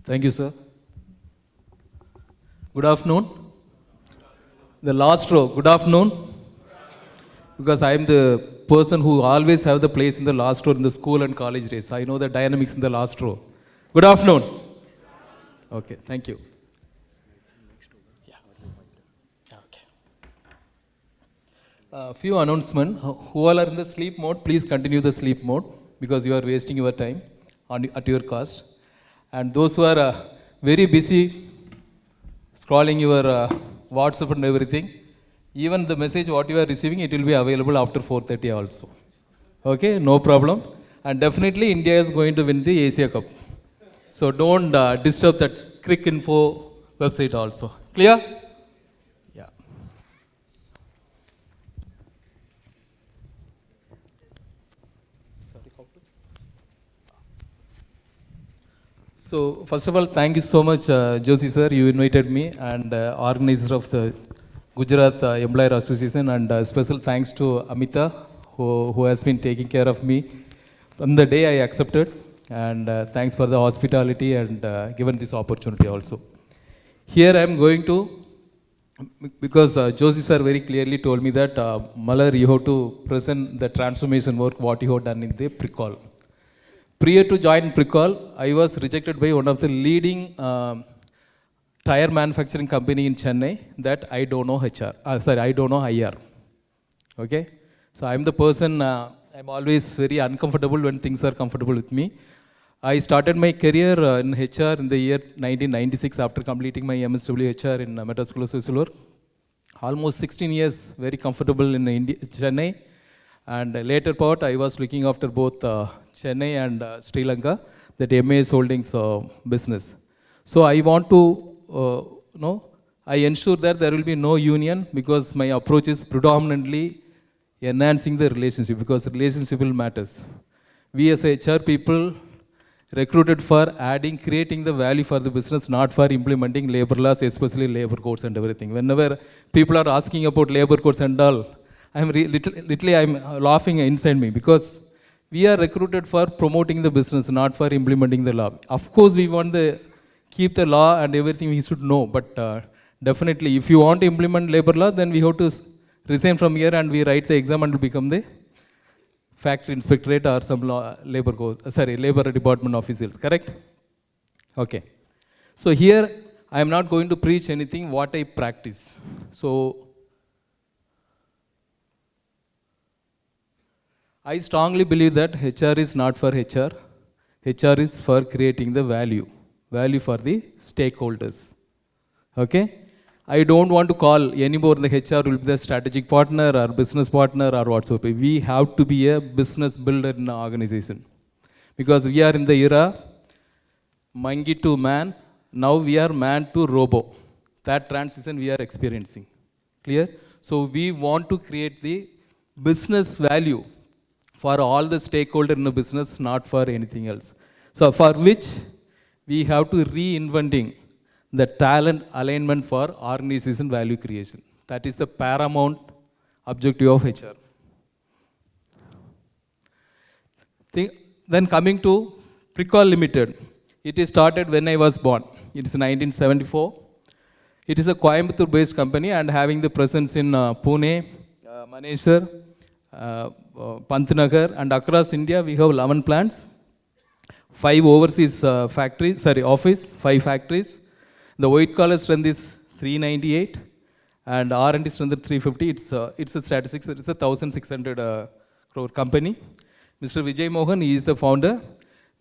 Thank you, sir. Good afternoon. The last row, good afternoon. Because I am the person who always have the place in the last row in the school and college days. I know the dynamics in the last row. Good afternoon. Okay, thank you. Few announcements. Who all are in the sleep mode, please continue the sleep mode because you are wasting your time at your cost. And those who are very busy scrolling your WhatsApp and everything, even the message what you are receiving, it will be available after 4:30 also. Okay, no problem. And definitely India is going to win the Asia Cup. So don't disturb that Crick Info website also. Clear? Yeah. So first of all, thank you so much, Joshi sir. You invited me and organizer of the Gujarat Employer Association, and special thanks to Amita who has been taking care of me from the day I accepted, and thanks for the hospitality and given this opportunity also. Here I am going to, because Joshi sir very clearly told me that Malar, you have to present the transformation work what you have done in the Pricol. Prior to join Pricol, I was rejected by one of the leading tire manufacturing company in Chennai that I don't know HR. I don't know IR. Okay? So I'm the person, I'm always very uncomfortable when things are comfortable with me. I started my career in HR in the year 1996 after completing my MSW HR in Madras Social Work. Almost 16 years, very comfortable in Chennai. And later part, I was looking after both Chennai and Sri Lanka, that MAS Holdings business. So I want to, I ensure that there will be no union because my approach is predominantly enhancing the relationship because relationship will matters. We as HR people recruited for creating the value for the business, not for implementing labor laws, especially labor codes and everything. Whenever people are asking about labor codes and all, I'm literally I'm laughing inside me because we are recruited for promoting the business, not for implementing the law. Of course, we want to keep the law and everything we should know, but definitely if you want to implement labor law, then we have to resign from here and we write the exam and become the factory inspectorate or some labor department officials, correct? Okay. So here, I am not going to preach anything what I practice. So, I strongly believe that HR is not for HR. HR is for creating the value for the stakeholders. Okay? I don't want to call anymore the HR will be the strategic partner or business partner or whatsoever. We have to be a business builder in our organization. Because we are in the era monkey to man, now we are man to robo. That transition we are experiencing. Clear? So we want to create the business value for all the stakeholders in the business, not for anything else. So for which we have to reinventing the talent alignment for organization value creation. That is the paramount objective of HR. Then coming to Pricol Limited. It is started when I was born. It is 1974. It is a Coimbatore-based company and having the presence in Pune, Manesar, Pantnagar, and across India we have 11 plants, 5 overseas office, 5 factories. The white collar strength is 398 and R&D strength is 350. It's a statistics, it's a 1,600 crore company. Mr. Vijay Mohan, he is the founder.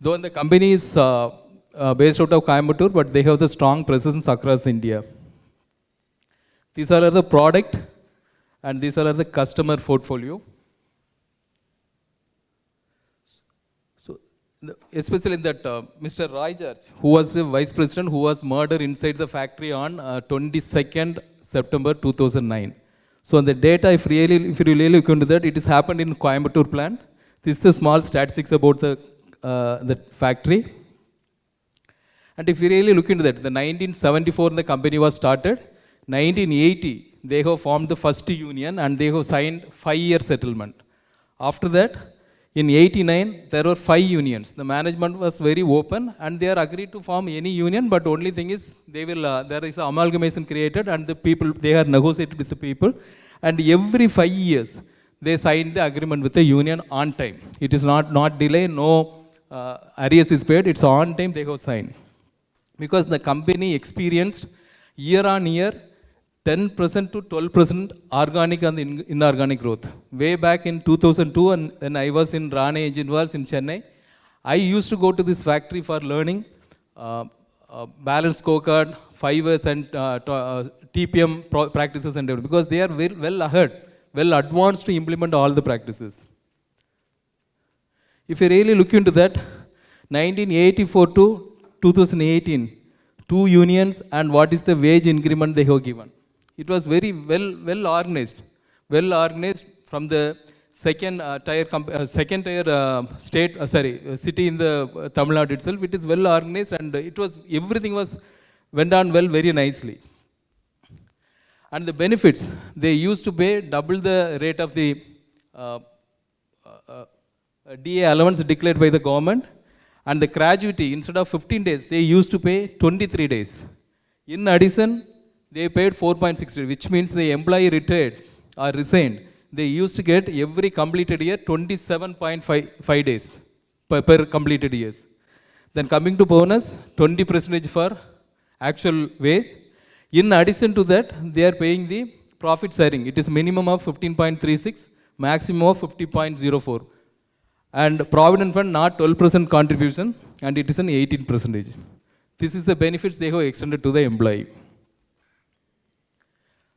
Though the company is based out of Coimbatore, but they have the strong presence across India. These are the product and these are the customer portfolio. Especially that Mr. Roy George, who was the vice president, who was murdered inside the factory on 22nd September 2009. So on the data, if you really look into that, it has happened in Coimbatore plant. This is the small statistics about the factory. And if you really look into that, the 1974 the company was started. 1980, they have formed the first union and they have signed 5-year settlement. After that, In 89, there were 5 unions. The management was very open and they are agreed to form any union, but only thing is they will, there is an amalgamation created and the people, they are negotiated with the people, and every 5 years, they signed the agreement with the union on time. It is not delay, no arrears is paid, it's on time they have signed. Because the company experienced year on year 10% to 12% organic and inorganic growth. Way back in 2002, and when I was in Rane Engine Works in Chennai, I used to go to this factory for learning balance scorecard, 5S and TPM practices and everything, because they are very well ahead, well advanced to implement all the practices. If you really look into that, 1984 to 2018, 2 unions and what is the wage increment they have given. It was very well organized from the second tier state, city in the Tamilnadu itself. It is well organized and it was, everything went on well, very nicely. And the benefits, they used to pay double the rate of the DA allowance declared by the government, and the gratuity, instead of 15 days, they used to pay 23 days. In addition, they paid 4.6 days, which means the employee retired or resigned, they used to get every completed year 27.5 days per completed years. Then coming to bonus, 20% for actual wage. In addition to that, they are paying the profit sharing. It is minimum of 15.36, maximum of 50.04. And provident fund not 12% contribution, and it is an 18%. This is the benefits they have extended to the employee.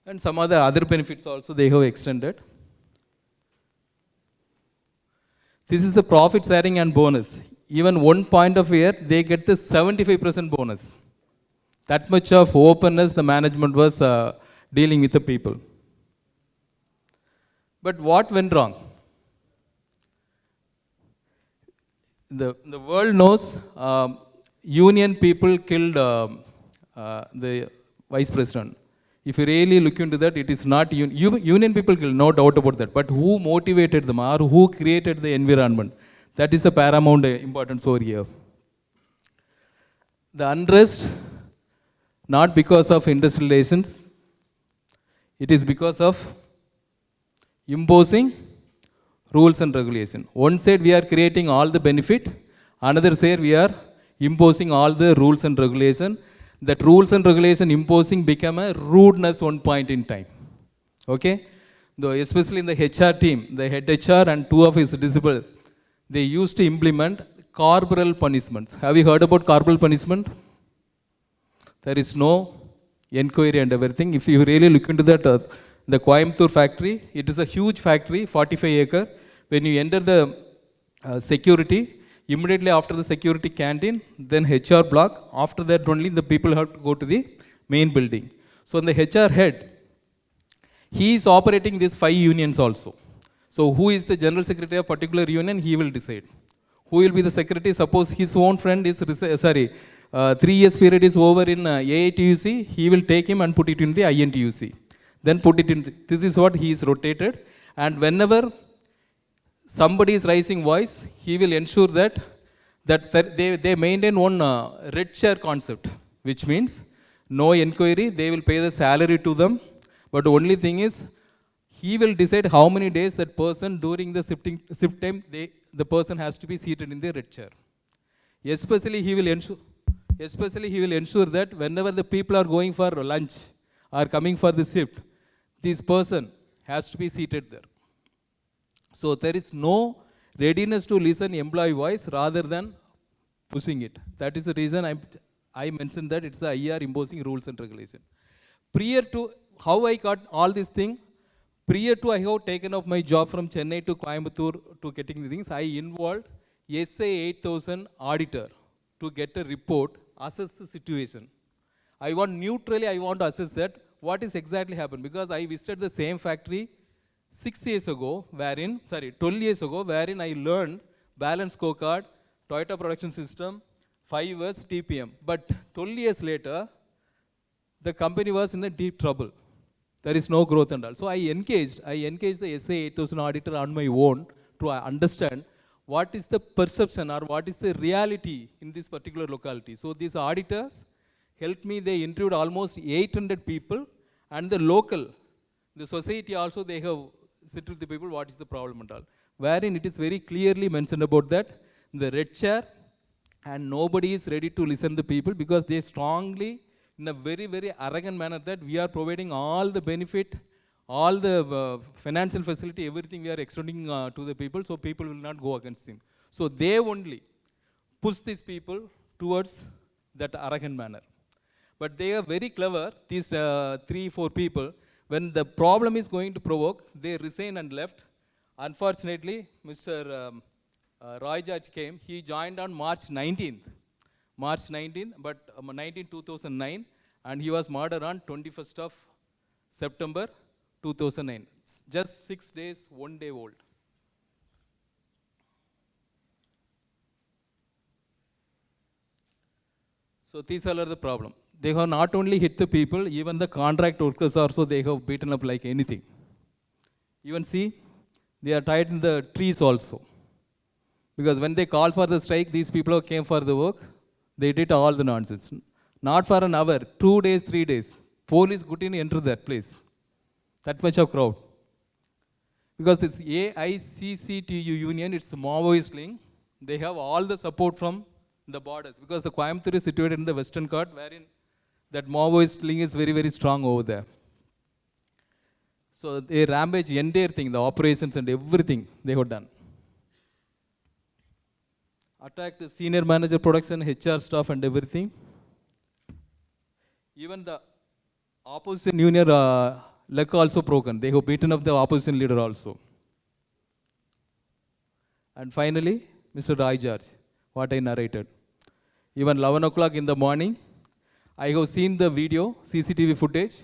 And some other benefits also they have extended. This is the profit sharing and bonus. Even one point of year, they get the 75% bonus. That much of openness the management was dealing with the people. But what went wrong? The world knows union people killed the vice president. If you really look into that, it is not union people killed, no doubt about that. But who motivated them or who created the environment? That is the paramount importance over here. The unrest, not because of industrial relations, it is because of imposing rules and regulation. One side we are creating all the benefit, another side we are imposing all the rules and regulation. That rules and regulation imposing became a rudeness one point in time. Okay? Though especially in the HR team, the head HR and 2 of his disciples, they used to implement corporal punishments. Have you heard about corporal punishment? There is no inquiry and everything. If you really look into that, the Coimbatore factory, it is a huge factory, 45 acre. When you enter the security, immediately after the security canteen, then HR block. After that only the people have to go to the main building. So the HR head, he is operating these 5 unions also. So who is the general secretary of particular union, he will decide. Who will be the secretary? Suppose his own friend is, 3 years period is over in AITUC, he will take him and put it in the INTUC. Then put it in, this is what he is rotated. And whenever somebody is raising voice, he will ensure that they maintain one red chair concept, which means no inquiry, they will pay the salary to them. But the only thing is, he will decide how many days that person during the shift time, the person has to be seated in the red chair. Especially he will ensure that whenever the people are going for lunch or coming for the shift, this person has to be seated there. So there is no readiness to listen employee voice rather than pushing it. That is the reason I mentioned that it's the IR imposing rules and regulation. Prior to how I got all these things, prior to I have taken up my job from Chennai to Coimbatore to getting the things, I involved SA 8000 auditor to get a report, assess the situation. I want to assess that what is exactly happened, because I visited the same factory 12 years ago, wherein I learned balance scorecard, Toyota production system, 5S, TPM. But 12 years later, the company was in a deep trouble. There is no growth and all. So I engaged the SA 8000 auditor on my own to understand what is the perception or what is the reality in this particular locality. So these auditors helped me. They interviewed almost 800 people, and the local, the society also, they have sit with the people, what is the problem and all. Wherein it is very clearly mentioned about that, the red chair, and nobody is ready to listen to the people because they strongly, in a very, very arrogant manner, that we are providing all the benefit, all the financial facility, everything we are extending to the people, so people will not go against him. So they only push these people towards that arrogant manner. But they are very clever, these 3-4 people. When the problem is going to provoke, they resign and left. Unfortunately, Mr. Roy George came. He joined on March 19th. March 19th, but 19, 2009, and he was murdered on 21st of September 2009. Just 6 days, 1 day old. So these are the problem. They have not only hit the people, even the contract workers also they have beaten up like anything. Even see, they are tied in the trees also. Because when they called for the strike, these people who came for the work, they did all the nonsense. Not for an hour, 2 days, 3 days. Police couldn't enter that place. That much of crowd. Because this AICCTU union, it's Maoist link. They have all the support from the borders. Because the Coimbatore is situated in the western court, wherein that Maoist link is very, very strong over there. So they rampage the entire thing, the operations and everything they have done. Attack the senior manager, production, HR staff and everything. Even the opposition union leg also broken. They have beaten up the opposition leader also. And finally, Mr. Roy George, what I narrated. Even 11 o'clock in the morning, I have seen the video, CCTV footage.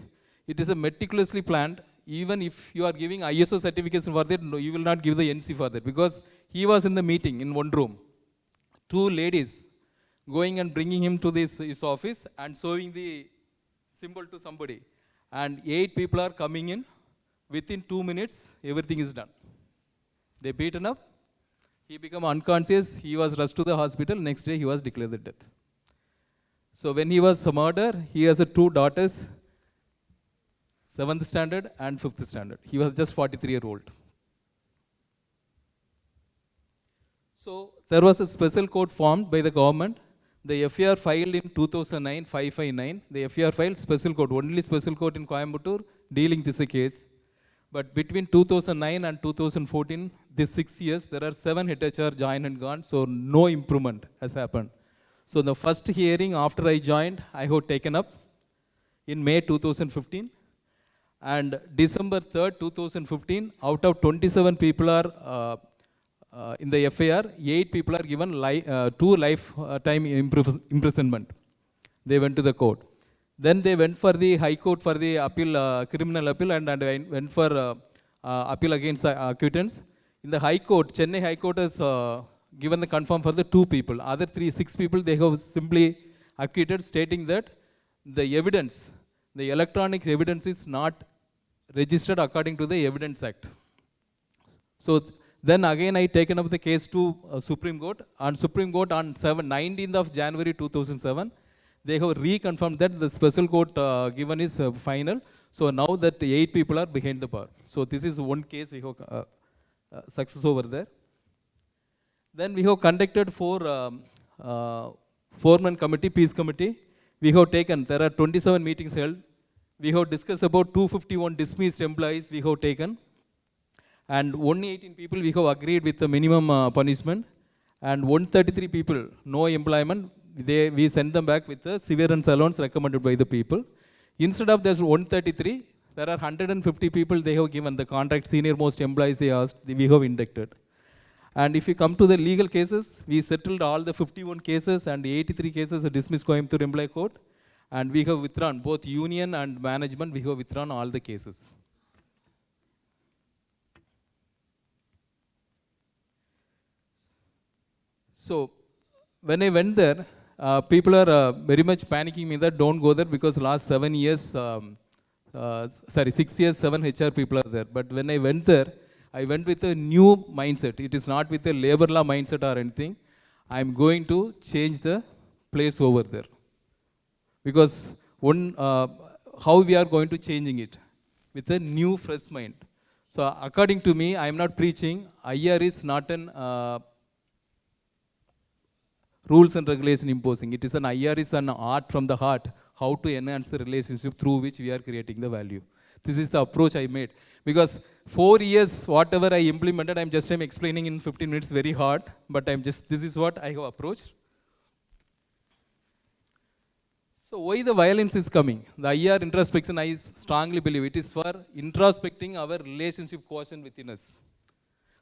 It is a meticulously planned. Even if you are giving ISO certification for that, no, you will not give the NC for that. Because he was in the meeting in one room. 2 ladies going and bringing him to his office and showing the symbol to somebody. And 8 people are coming in. Within 2 minutes, everything is done. They beaten up. He became unconscious. He was rushed to the hospital. Next day, he was declared the death. So when he was murdered, he has 2 daughters, 7th standard and 5th standard. He was just 43-year-old. So there was a special court formed by the government. The FIR filed in 2009, 559. The FIR filed special court, only special court in Coimbatore dealing this case. But between 2009 and 2014, these 6 years, there are 7 head HR joined and gone, so no improvement has happened. So the first hearing after I joined, I have taken up in May 2015. And December 3rd, 2015, out of 27 people are in the FIR, 8 people are given 2 lifetime imprisonment. They went to the court. Then they went for the High Court for the appeal, criminal appeal, and went for appeal against the acquittance. In the High Court, Chennai High Court has given the confirm for the 2 people. Other 6 people, they have simply acquitted, stating that the evidence, the electronic evidence is not registered according to the Evidence Act. So then again I taken up the case to Supreme Court. On Supreme Court on 19th of January 2007, they have reconfirmed that the special court given is final. So now that 8 people are behind the bar. So this is one case we have success over there. Then we have conducted 4-man committee, peace committee. We have taken, there are 27 meetings held. We have discussed about 251 dismissed employees we have taken. And 118 people we have agreed with the minimum punishment. And 133 people, no employment, we send them back with the severance allowance recommended by the people. Instead of there's 133, there are 150 people they have given the contract, senior most employees they asked, we have inducted. And if you come to the legal cases, we settled all the 51 cases and 83 cases are dismissed Coimbatore Employee Court. And we have withdrawn, both union and management, we have withdrawn all the cases. So when I went there, people are very much panicking me that don't go there because last 7 years, 6 years, 7 HR people are there. But when I went there, I went with a new mindset. It is not with a labor law mindset or anything. I'm going to change the place over there. Because how we are going to changing it? With a new fresh mind. So according to me, I am not preaching. IR is not an rules and regulation imposing. It is an IR is an art from the heart, how to enhance the relationship through which we are creating the value. This is the approach I made. Because 4 years, whatever I implemented, I'm explaining in 15 minutes very hard, but this is what I have approached. So why the violence is coming? The IR introspection, I strongly believe it is for introspecting our relationship quotient within us.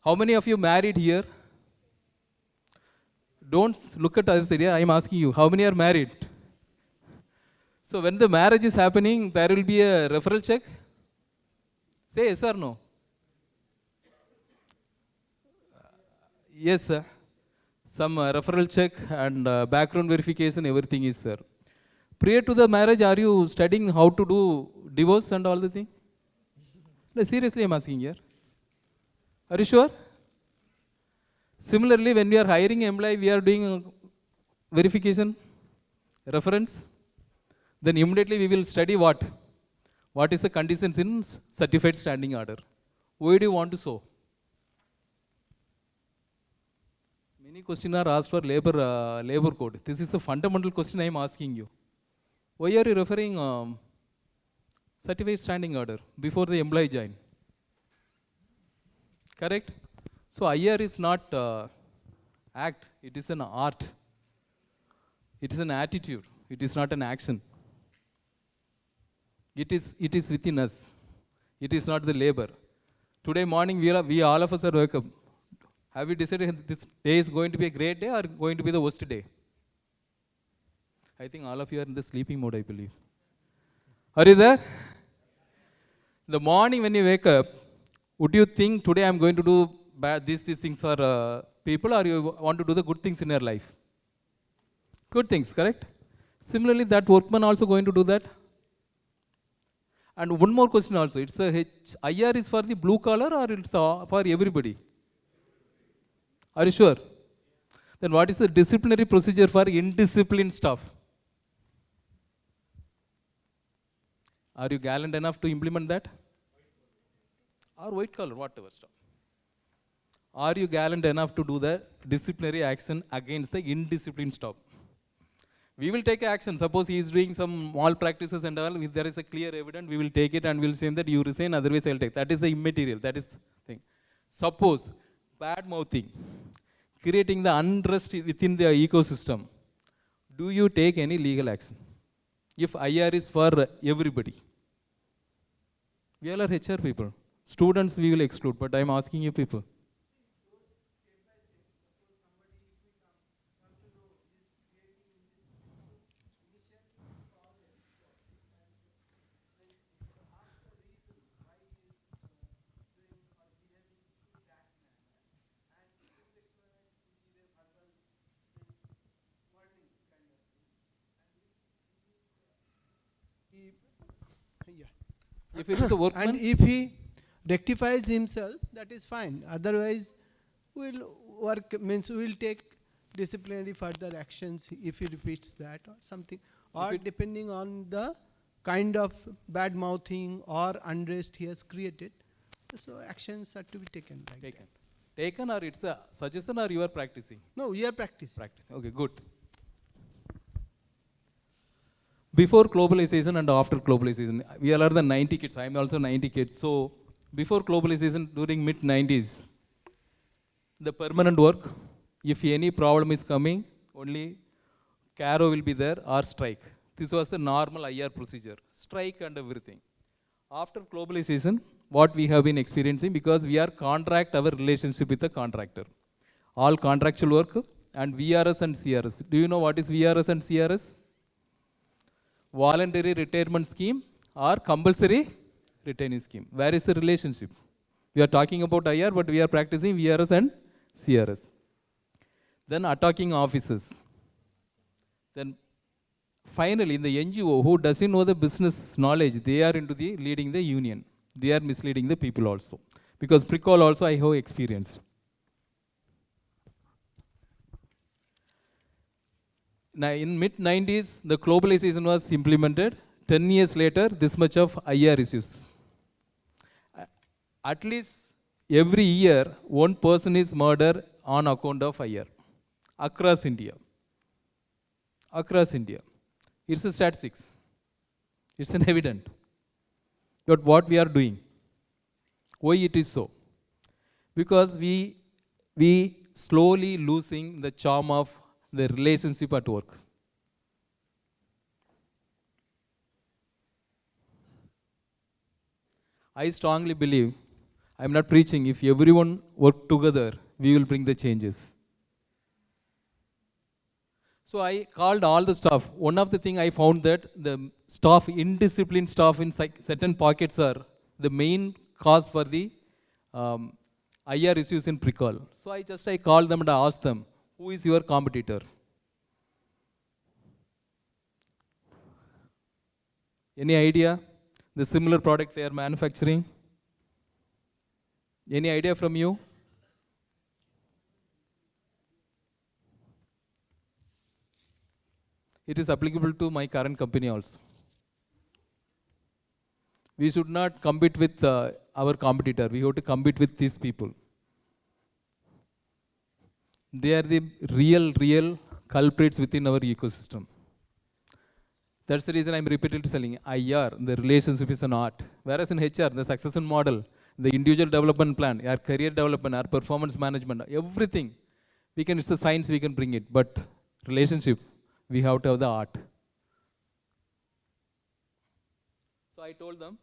How many of you married here? Don't look at others area. I am asking you, how many are married? So when the marriage is happening, there will be a referral check? Say yes or no? Yes, sir. Some referral check and background verification, everything is there. Prior to the marriage, are you studying how to do divorce and all the thing? No, seriously, I'm asking here. Are you sure? Similarly, when we are hiring employee, we are doing verification, reference. Then immediately we will study what? What is the conditions in certified standing order? Why do you want to show? Many questions are asked for labor code. This is the fundamental question I am asking you. Why are you referring certified standing order before the employee join? Correct? So IR is not act, it is an art. It is an attitude. It is not an action. It is within us. It is not the labor. Today morning we all of us are wake up. Have we decided this day is going to be a great day or going to be the worst day? I think all of you are in the sleeping mode, I believe. Are you there? The morning when you wake up, would you think today I'm going to do these things for people, or you want to do the good things in your life? Good things, correct? Similarly, that workman also going to do that. And one more question also. It's IR is for the blue collar or it's for everybody? Are you sure? Then what is the disciplinary procedure for indisciplined staff? Are you gallant enough to implement that? Or white collar, whatever stuff. Are you gallant enough to do the disciplinary action against the indisciplined staff? We will take action. Suppose he is doing some malpractices and all, if there is a clear evidence, we will take it and we will say that you resign, otherwise I will take. That is the immaterial, that is thing. Suppose bad mouthing, creating the unrest within the ecosystem, do you take any legal action? If IR is for everybody. We all are HR people. Students we will exclude, but I am asking you people. If it is a workman, and if he rectifies himself, that is fine. Otherwise, we'll take disciplinary further actions if he repeats that or something, or depending on the kind of bad mouthing or unrest he has created. So actions are to be taken. Taken, or it's a suggestion, or you are practicing? No, we are practicing. Okay, good. Before globalization and after globalization, we all are the 90 kids. I am also 90 kids. So before globalization, during mid-90s, the permanent work, if any problem is coming, only CARO will be there or strike. This was the normal IR procedure, strike and everything. After globalization, what we have been experiencing, because we are contract our relationship with the contractor. All contractual work and VRS and CRS. Do you know what is VRS and CRS? Voluntary retirement scheme or compulsory retaining scheme. Where is the relationship? We are talking about IR, but we are practicing VRS and CRS. Then attacking officers. Then finally, in the NGO, who doesn't know the business knowledge, they are into the leading the union. They are misleading the people also. Because Pricol also I have experienced. Now in mid-90s, the globalization was implemented. 10 years later, this much of IR issues. At least every year, one person is murdered on account of IR across India. Across India. It's a statistics. It's an evident. But what we are doing, why it is so? Because we slowly losing the charm of the relationship at work. I strongly believe, I'm not preaching, if everyone work together, we will bring the changes. So I called all the staff. One of the thing I found that the staff, indisciplined staff in certain pockets are the main cause for the IR issues in Pricol. So I called them and I asked them, who is your competitor? Any idea? The similar product they are manufacturing? Any idea from you? It is applicable to my current company also. We should not compete with our competitor. We have to compete with these people. They are the real culprits within our ecosystem. That's the reason I'm repeatedly telling IR, the relationship is an art. Whereas in HR, the succession model, the individual development plan, our career development, our performance management, everything, it's a science, we can bring it. But relationship, we have to have the art. So I told them,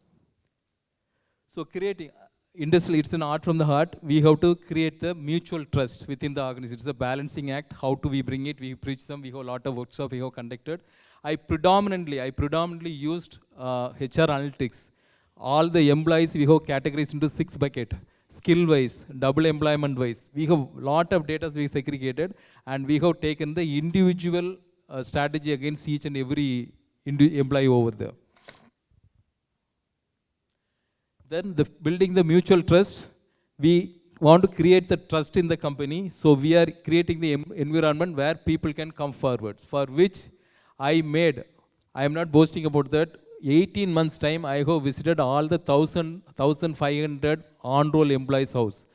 so creating, industry, it's an art from the heart. We have to create the mutual trust within the organization. It's a balancing act. How do we bring it? We preach them. We have a lot of workshops we have conducted. I predominantly used HR analytics. All the employees we have categorized into 6 buckets. Skill-wise, double employment-wise. We have a lot of data we segregated, and we have taken the individual strategy against each and every employee over there. Then building the mutual trust, we want to create the trust in the company. So we are creating the environment where people can come forward, for which I am not boasting about that, 18 months time I have visited all the 1,500 on-roll employees' house.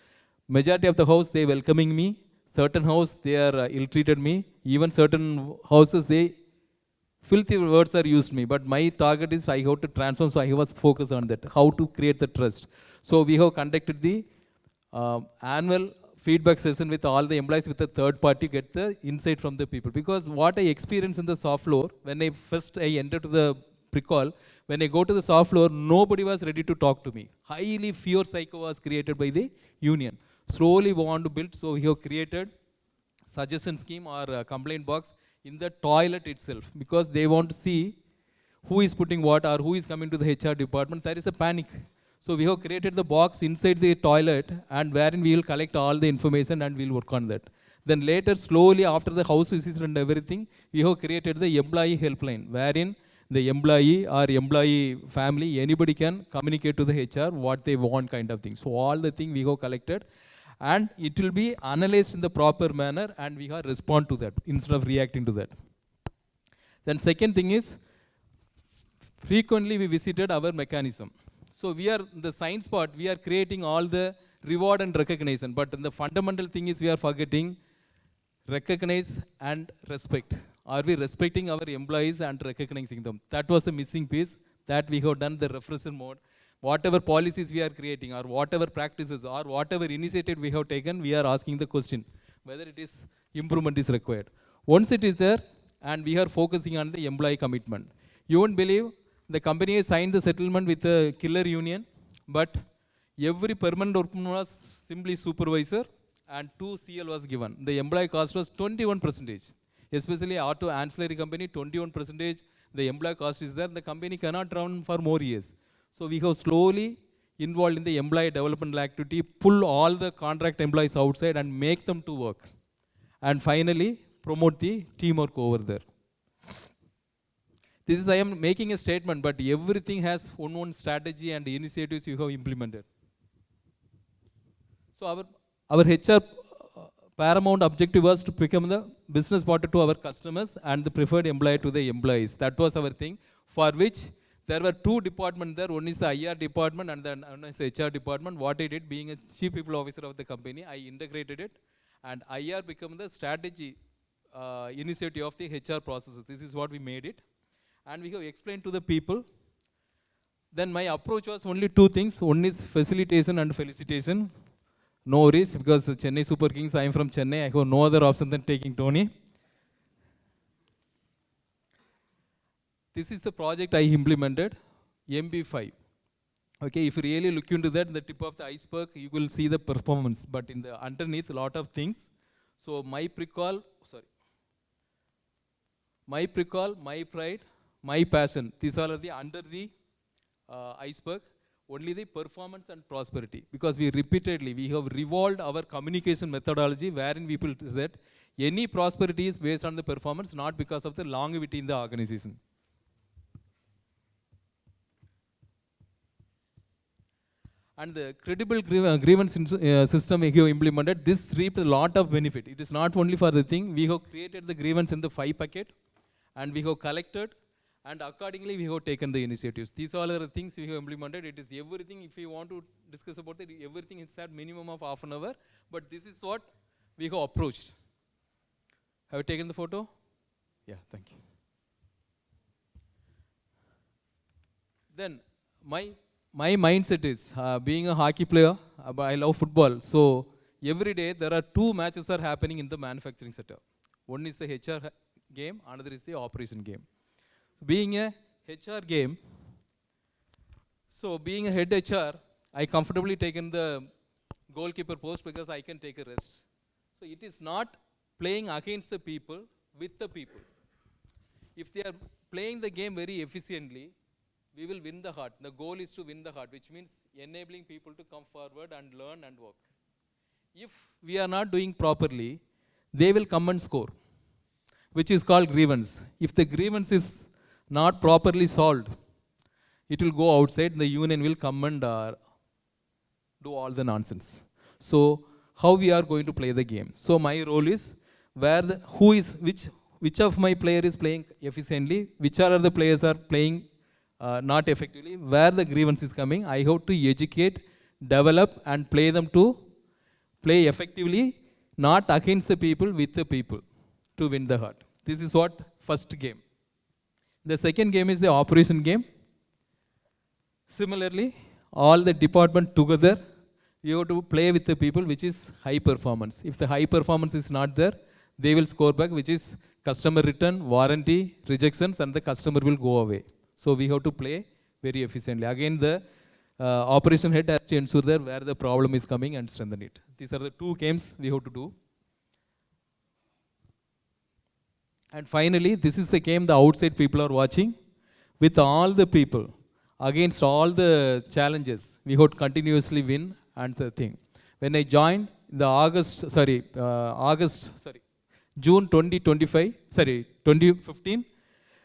Majority of the house, they welcoming me. Certain house, they are ill-treated me. Even certain houses, they filthy words are used me. But my target is I have to transform, so I was focused on that, how to create the trust. So we have conducted the annual feedback session with all the employees with a third party, get the insight from the people. Because what I experienced in the soft floor, when I entered to the Pricol, when I go to the soft floor, nobody was ready to talk to me. Highly fear psycho was created by the union. Slowly we want to build, so we have created suggestion scheme or complaint box in the toilet itself, because they want to see who is putting what or who is coming to the HR department. There is a panic. So we have created the box inside the toilet, and wherein we will collect all the information and we will work on that. Then later, slowly after the house visit and everything, we have created the employee helpline, wherein the employee or employee family, anybody can communicate to the HR what they want kind of thing. So all the thing we have collected, and it will be analyzed in the proper manner, and we have respond to that instead of reacting to that. Then second thing is, frequently we visited our mechanism. So we are, the science part, we are creating all the reward and recognition, but the fundamental thing is we are forgetting recognize and respect. Are we respecting our employees and recognizing them? That was the missing piece that we have done the refresher mode. Whatever policies we are creating or whatever practices or whatever initiative we have taken, we are asking the question whether it is improvement is required. Once it is there, and we are focusing on the employee commitment. You won't believe, the company has signed the settlement with the killer union, but every permanent workman was simply supervisor and 2 CL was given. The employee cost was 21%. Especially auto ancillary company, 21%. The employee cost is there. The company cannot run for more years. So we have slowly involved in the employee development activity, pull all the contract employees outside and make them to work. And finally, promote the teamwork over there. This is, I am making a statement, but everything has one strategy and initiatives you have implemented. So our HR paramount objective was to become the business partner to our customers and the preferred employer to the employees. That was our thing, for which there were two departments there. One is the IR department and then one is the HR department. What I did, being a chief people officer of the company, I integrated it, and IR became the strategy initiative of the HR processes. This is what we made it, and we have explained to the people. Then my approach was only two things. One is facilitation and felicitation. No worries, because the Chennai Super Kings, I am from Chennai. I have no other option than taking Tony. This is the project I implemented, MB5. Okay, if you really look into that, the tip of the iceberg, you will see the performance. But in the underneath, a lot of things. So my Pricol, my pride, my passion. These all are the under the iceberg. Only the performance and prosperity, because we have revolved our communication methodology wherein people said any prosperity is based on the performance, not because of the longevity in the organization. And the credible grievance system we have implemented, this reaped a lot of benefit. It is not only for the thing, we have created the grievance in the 5 packet, and we have collected, and accordingly we have taken the initiatives. These all are the things we have implemented. It is everything. If you want to discuss about it, everything is at minimum of half an hour, but this is what we have approached. Have you taken the photo? Yeah, thank you. Then my mindset is, being a hockey player, I love football. So every day there are 2 matches are happening in the manufacturing setup. One is the HR game, another is the operation game. Being a HR game, so being a head HR, I comfortably taken the goalkeeper post because I can take a rest. So it is not playing against the people, with the people. If they are playing the game very efficiently, we will win the heart. The goal is to win the heart, which means enabling people to come forward and learn and work. If we are not doing properly, they will come and score, which is called grievance. If the grievance is not properly solved, it will go outside, the union will come and do all the nonsense. So how we are going to play the game? So my role is which of my player is playing efficiently, which are the players are playing not effectively, where the grievance is coming. I have to educate, develop, and play them to play effectively, not against the people, with the people, to win the heart. This is what first game. The second game is the operation game. Similarly, all the department together, you have to play with the people, which is high performance. If the high performance is not there, they will score back, which is customer return, warranty, rejections, and the customer will go away. So we have to play very efficiently. Again, the operation head has to ensure that where the problem is coming and strengthen it. These are the 2 games we have to do. And finally, this is the game the outside people are watching. With all the people, against all the challenges, we have to continuously win. And the thing, when I joined the June 2015,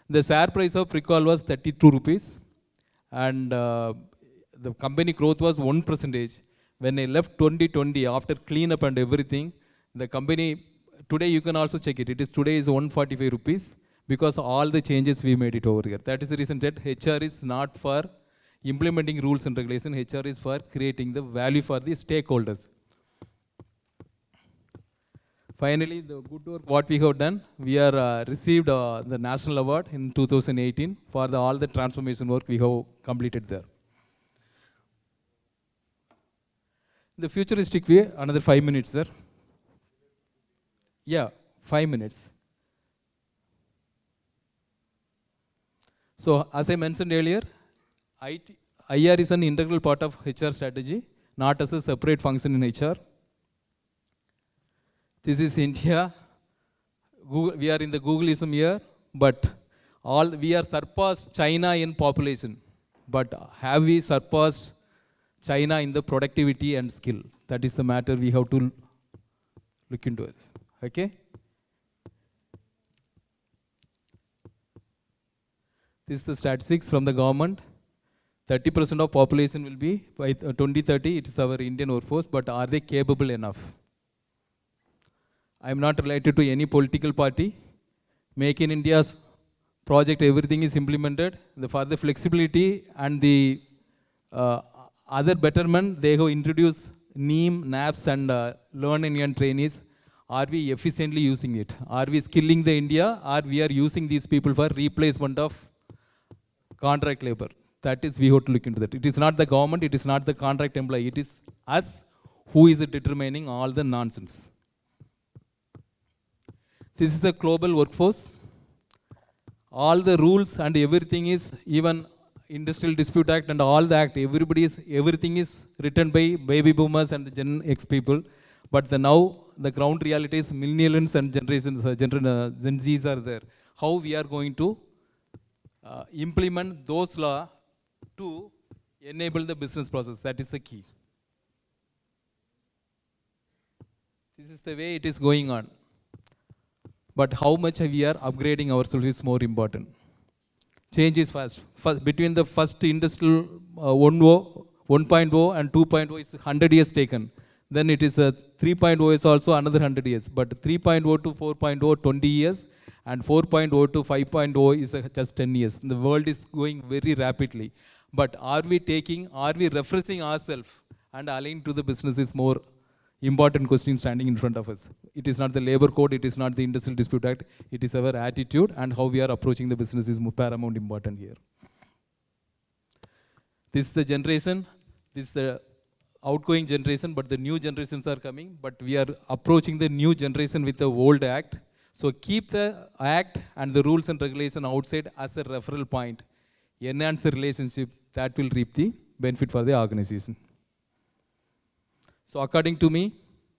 the share price of Pricol was 32 rupees, and the company growth was 1%. When I left 2020, after cleanup and everything, the company, today you can also check it, today is 145 rupees, because all the changes we made it over here. That is the reason that HR is not for implementing rules and regulations. HR is for creating the value for the stakeholders. Finally, the good work what we have done, we are received the national award in 2018 for all the transformation work we have completed there. The futuristic way, another 5 minutes, sir. Yeah, 5 minutes. So as I mentioned earlier, IR is an integral part of HR strategy, not as a separate function in HR. This is India. Google, we are in the Googleism here, but we are surpassed China in population. But have we surpassed China in the productivity and skill? That is the matter we have to look into it. Okay? This is the statistics from the government. 30% of population will be, by 2030, it is our Indian workforce, but are they capable enough? I am not related to any political party. Make in India's project, everything is implemented. For the flexibility and the uh, other betterment, they have introduced NEEM, NAPS and Learn Indian trainees. Are we efficiently using it? Are we skilling the India, or we are using these people for replacement of contract labor? That is, we have to look into that. It is not the government, it is not the contract employee, it is us who is determining all the nonsense. This is the global workforce. All the rules and everything is, even Industrial Dispute Act and all the act, everything is written by baby boomers and the Gen X people. But now the ground reality is millennials and Gen Zs are there. How we are going to implement those laws to enable the business process? That is the key. This is the way it is going on. But how much we are upgrading ourselves is more important. Change is fast. Between the first industrial 1.0 and 2.0 is 100 years taken. Then it is 3.0 is also another 100 years. But 3.0 to 4.0, 20 years. And 4.0 to 5.0 is just 10 years. The world is going very rapidly. But are we refreshing ourselves and aligning to the business is more important question standing in front of us. It is not the labor code, it is not the Industrial Dispute Act, it is our attitude and how we are approaching the business is paramount important here. This is the generation, this is the outgoing generation, but the new generations are coming, but we are approaching the new generation with the old act. So keep the act and the rules and regulation outside as a referral point. Enhance the relationship, that will reap the benefit for the organization. So according to me,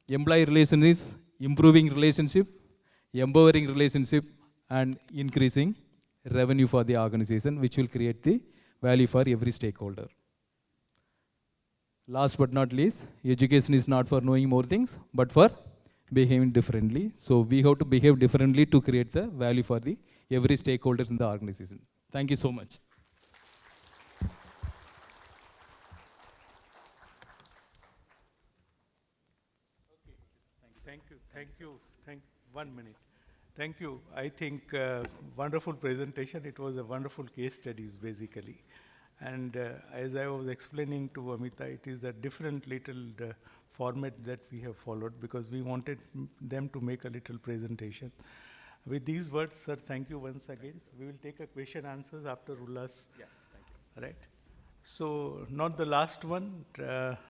employee relation is improving relationship, empowering relationship, and increasing revenue for the organization, which will create the value for every stakeholder. Last but not least, education is not for knowing more things, but for behaving differently. So we have to behave differently to create the value for the every stakeholder in the organization. Thank you so much. Thank 1 minute. Thank you. I think wonderful presentation. It was a wonderful case studies basically. And as I was explaining to Amita, it is a different little format that we have followed because we wanted them to make a little presentation. With these words, sir, thank you once again. We will take a question answers after Ulla's. Yeah, thank you. Right. So not the last one.